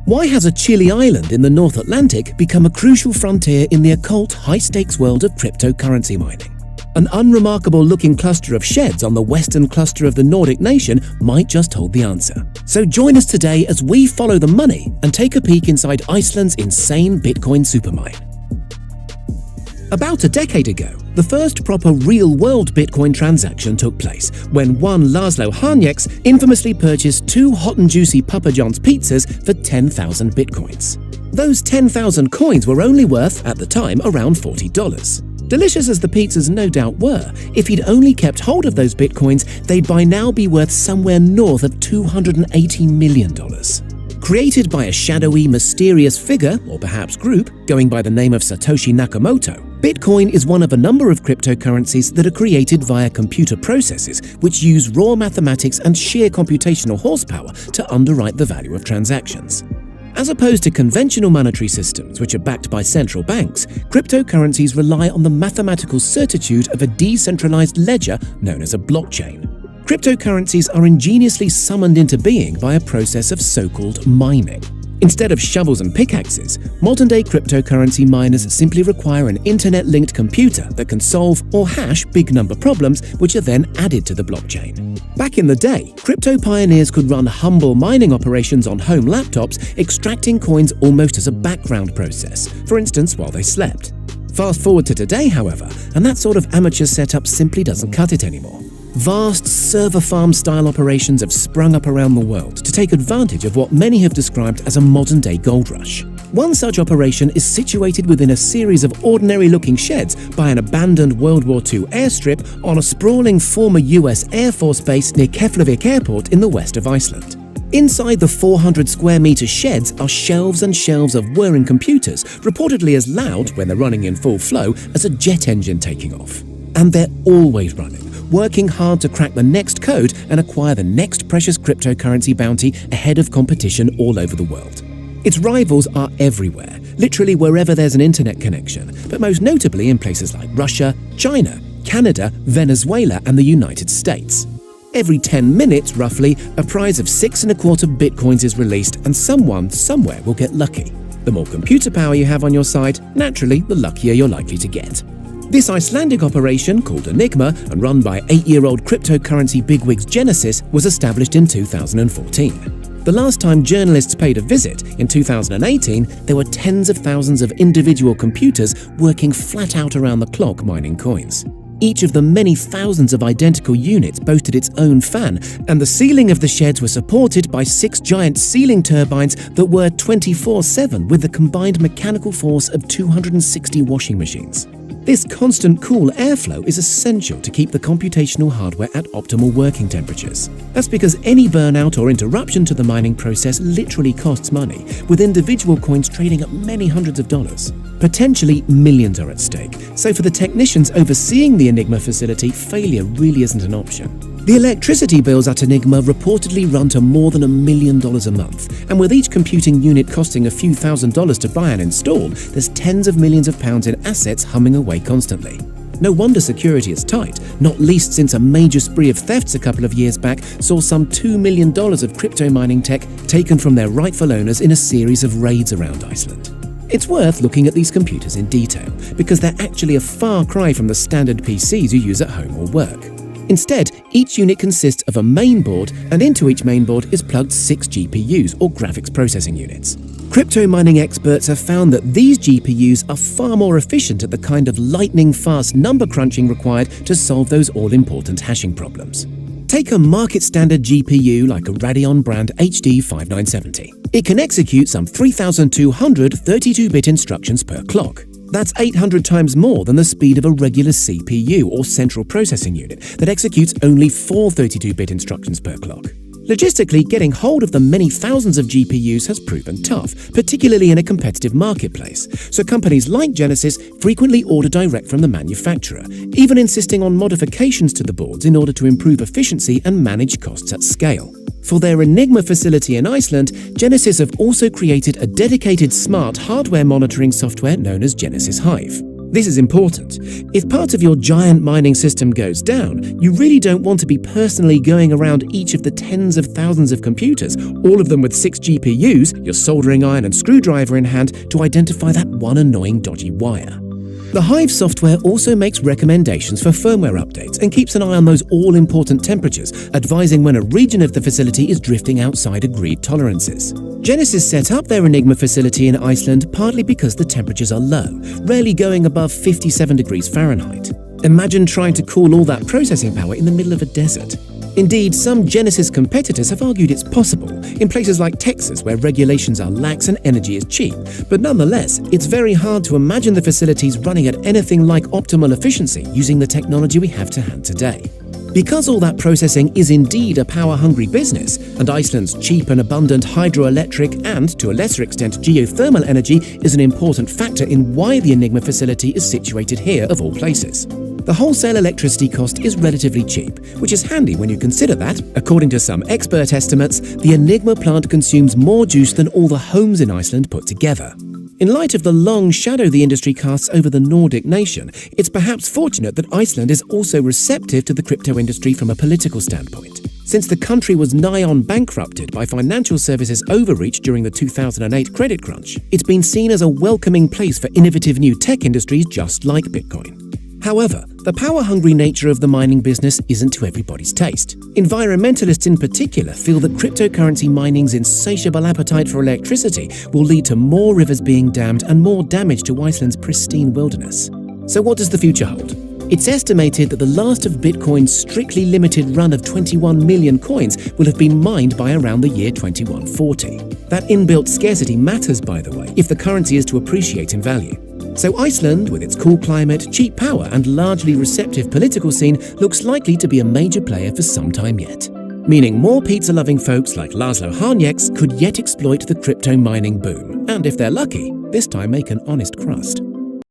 Why has a chilly island in the North Atlantic become a crucial frontier in the occult, high-stakes world of cryptocurrency mining? An unremarkable-looking cluster of sheds on the western cluster of the Nordic nation might just hold the answer. So join us today as we follow the money and take a peek inside Iceland's insane Bitcoin supermine. About a decade ago, the first proper real-world Bitcoin transaction took place when one Laszlo Hanyecz infamously purchased 2 hot and juicy Papa John's pizzas for 10,000 Bitcoins. Those 10,000 coins were only worth, at the time, around $40. Delicious as the pizzas no doubt were, if he'd only kept hold of those Bitcoins, they'd by now be worth somewhere north of $280 million. Created by a shadowy, mysterious figure, or perhaps group, going by the name of Satoshi Nakamoto, Bitcoin is one of a number of cryptocurrencies that are created via computer processes which use raw mathematics and sheer computational horsepower to underwrite the value of transactions. As opposed to conventional monetary systems which are backed by central banks, cryptocurrencies rely on the mathematical certitude of a decentralized ledger known as a blockchain. Cryptocurrencies are ingeniously summoned into being by a process of so-called mining. Instead of shovels and pickaxes, modern-day cryptocurrency miners simply require an internet-linked computer that can solve or hash big-number problems which are then added to the blockchain. Back in the day, crypto pioneers could run humble mining operations on home laptops, extracting coins almost as a background process, for instance while they slept. Fast forward to today, however, and that sort of amateur setup simply doesn't cut it anymore. Vast server farm-style operations have sprung up around the world to take advantage of what many have described as a modern-day gold rush. One such operation is situated within a series of ordinary-looking sheds by an abandoned World War II airstrip on a sprawling former US Air Force base near Keflavik Airport in the west of Iceland. Inside the 400 square meter sheds are shelves and shelves of whirring computers, reportedly as loud when they're running in full flow as a jet engine taking off. And they're always running, working hard to crack the next code and acquire the next precious cryptocurrency bounty ahead of competition all over the world. Its rivals are everywhere, literally wherever there's an internet connection, but most notably in places like Russia, China, Canada, Venezuela, and the United States. Every 10 minutes, roughly, a prize of 6.25 Bitcoins is released and someone, somewhere will get lucky. The more computer power you have on your side, naturally, the luckier you're likely to get. This Icelandic operation, called Enigma and run by 8-year-old cryptocurrency bigwigs Genesis, was established in 2014. The last time journalists paid a visit, in 2018, there were tens of thousands of individual computers working flat out around the clock mining coins. Each of the many thousands of identical units boasted its own fan, and the ceiling of the sheds were supported by 6 giant ceiling turbines that were 24/7 with the combined mechanical force of 260 washing machines. This constant cool airflow is essential to keep the computational hardware at optimal working temperatures. That's because any burnout or interruption to the mining process literally costs money, with individual coins trading at many hundreds of dollars. Potentially millions are at stake, so for the technicians overseeing the Enigma facility, failure really isn't an option. The electricity bills at Enigma reportedly run to more than $1 million a month, and with each computing unit costing a few $1,000s to buy and install, there's tens of millions of pounds in assets humming away constantly. No wonder security is tight, not least since a major spree of thefts a couple of years back saw some $2 million of crypto mining tech taken from their rightful owners in a series of raids around Iceland. It's worth looking at these computers in detail, because they're actually a far cry from the standard PCs you use at home or work. Instead, each unit consists of a main board, and into each main board is plugged 6 GPUs, or graphics processing units. Crypto mining experts have found that these GPUs are far more efficient at the kind of lightning-fast number crunching required to solve those all-important hashing problems. Take a market-standard GPU like a Radeon brand HD 5970. It can execute some 3,200 32-bit instructions per clock. That's 800 times more than the speed of a regular CPU or central processing unit that executes only 4 32-bit instructions per clock. Logistically, getting hold of the many thousands of GPUs has proven tough, particularly in a competitive marketplace, so companies like Genesis frequently order direct from the manufacturer, even insisting on modifications to the boards in order to improve efficiency and manage costs at scale. For their Enigma facility in Iceland, Genesis have also created a dedicated smart hardware monitoring software known as Genesis Hive. This is important. If part of your giant mining system goes down, you really don't want to be personally going around each of the tens of thousands of computers, all of them with 6 GPUs, your soldering iron and screwdriver in hand, to identify that one annoying dodgy wire. The Hive software also makes recommendations for firmware updates and keeps an eye on those all-important temperatures, advising when a region of the facility is drifting outside agreed tolerances. Genesis set up their Enigma facility in Iceland partly because the temperatures are low, rarely going above 57 degrees Fahrenheit. Imagine trying to cool all that processing power in the middle of a desert. Indeed, some Genesis competitors have argued it's possible, in places like Texas where regulations are lax and energy is cheap, but nonetheless, it's very hard to imagine the facilities running at anything like optimal efficiency using the technology we have to hand today. Because all that processing is indeed a power-hungry business, and Iceland's cheap and abundant hydroelectric and, to a lesser extent, geothermal energy is an important factor in why the Enigma facility is situated here of all places. The wholesale electricity cost is relatively cheap, which is handy when you consider that, according to some expert estimates, the Enigma plant consumes more juice than all the homes in Iceland put together. In light of the long shadow the industry casts over the Nordic nation, it's perhaps fortunate that Iceland is also receptive to the crypto industry from a political standpoint. Since the country was nigh on bankrupted by financial services overreach during the 2008 credit crunch, it's been seen as a welcoming place for innovative new tech industries just like Bitcoin. However, the power-hungry nature of the mining business isn't to everybody's taste. Environmentalists in particular feel that cryptocurrency mining's insatiable appetite for electricity will lead to more rivers being dammed and more damage to Iceland's pristine wilderness. So what does the future hold? It's estimated that the last of Bitcoin's strictly limited run of 21 million coins will have been mined by around the year 2140. That inbuilt scarcity matters, by the way, if the currency is to appreciate in value. So Iceland, with its cool climate, cheap power and largely receptive political scene, looks likely to be a major player for some time yet. Meaning more pizza-loving folks like Laszlo Hanyecz could yet exploit the crypto mining boom, and if they're lucky, this time make an honest crust.